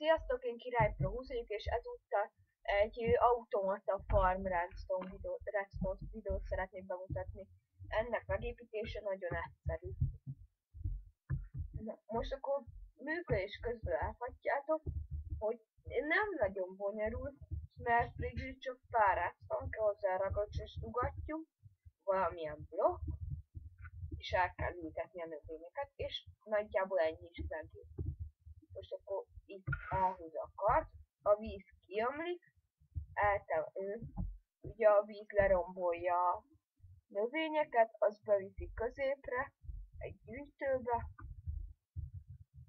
Sziasztok, én Király Pro 20 vagyok, és ezúttal egy automata farm redstone videót szeretnék bemutatni. Ennek megépítése nagyon egyszerű. Na, most akkor működés közben láthatjátok, hogy nem nagyon bonyolult, mert végül csak pár redstone kell hozzá ragacsos és ugatjuk, valamilyen blokk, és el kell ültetni a növényeket, és nagyjából ennyi is benti. Most akkor itt elhúz a kard, a víz kiömlik, ugye a víz lerombolja a növényeket, az beviszi középre, egy gyűjtőbe,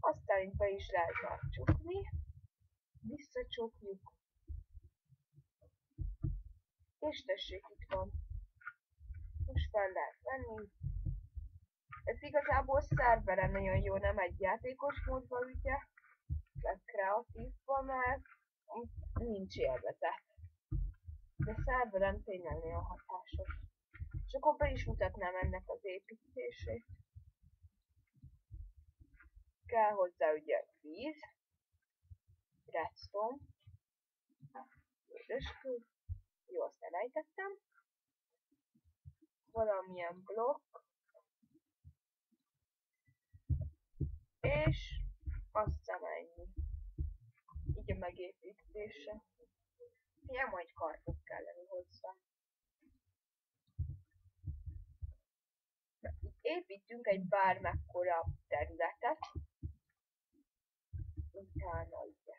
aztán itt be is lehet már csukni, visszacsukjuk, és tessék, itt van. Most fel lehet venni. Ez igazából szerveren nagyon jó, nem egy játékos módban, ugye, meg kreatívban, mert nincs élvezet. De szerveren tényleg nagyon hatásos. És akkor be is mutatnám ennek az építését. Kell hozzá ugye víz, redstone, vöröskő, jó, azt elejtettem, valamilyen blokk, és azt hiszem ennyi. Így a megépítése. Ilyen majd kardok kellene hozzá. Építünk egy bármekkora területet, utána ugye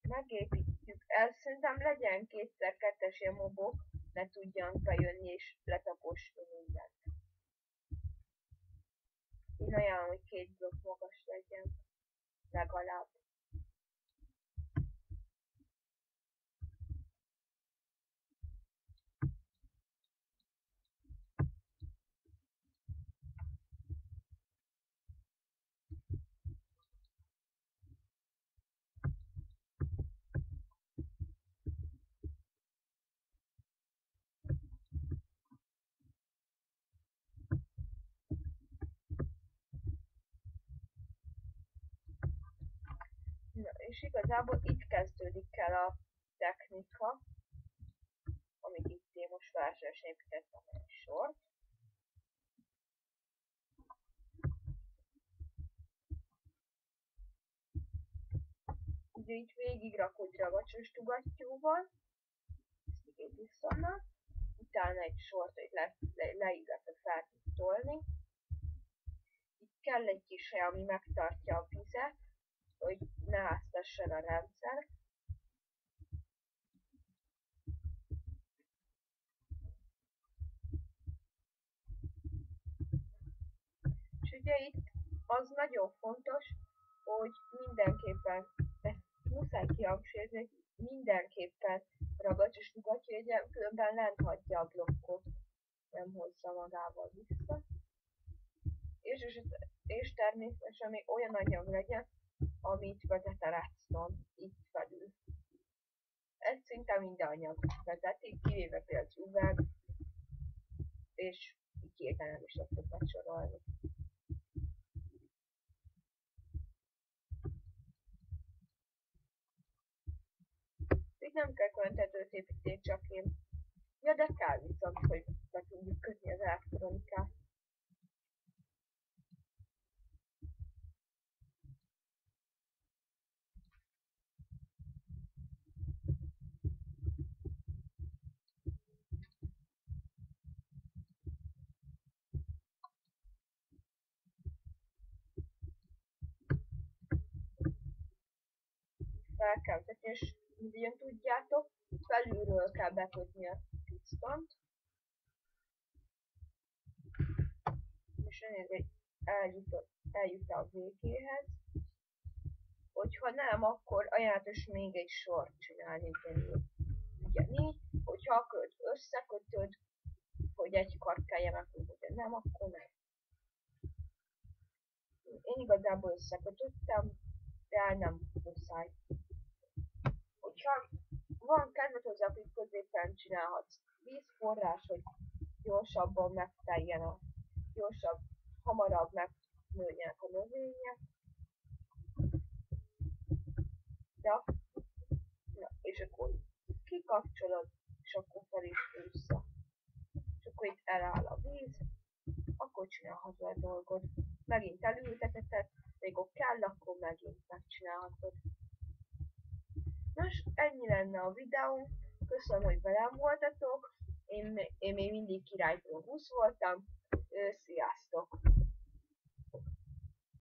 megépítjük el, szerintem legyen 2x2-es ilyen mobok, ne tudjanak bejönni és letaposni mindent. Én ajánlom, hogy 2 blokk magas legyen, legalább. Na, és igazából itt kezdődik el a technika, amit itt én most feleslegesen építettem egy sort. Ugye itt végig rakod ragacsos tugattyúval, ezt így visszonnak, utána egy sort, hogy leilletve fel tud tolni. Itt kell egy kis hely, ami megtartja a vizet, hogy ne áztassen a rendszer. És ugye itt az nagyon fontos, hogy mindenképpen, ezt muszáj kihangsúlyozni, mindenképpen ragacsos tugatja, hogy különben lent hagyja a blokkot, nem hozza magával vissza. És természetesen még olyan anyag legyen, amit vezet a redstone itt felül. Ez szinte minden anyag vezetik, kivéve például az üveg, és így hirtelen is lehet besorolni. Itt nem kell kontetőt építeni, csak én. Ja, de kell viszont, hogy be tudjuk kötni az elektronikát. Fel kell kötni, és mindjárt tudjátok, felülről kell bekötni a pisztont. És hogy eljut a végéhez. Hogyha nem, akkor ajánlatos még egy sort csinálni ugyanígy. Hogyha akarod összekötöd, hogy egy kart kelljen megkötni, hogyha nem, akkor nem. Én igazából összekötöttem, de nem muszáj. Hogyha van kedved hozzá, akkor középen csinálhatsz vízforrás, hogy gyorsabban megteljen hamarabb megnőjenek a növények. kikapcsolod, és akkor fel is vissza. És akkor itt eláll a víz, akkor csinálhatod a dolgod. Megint elültetheted, még ott kell, akkor megint megcsinálhatod. Nos, ennyi lenne a videó. Köszönöm, hogy velem voltatok. Én még mindig király 20 voltam. Sziasztok!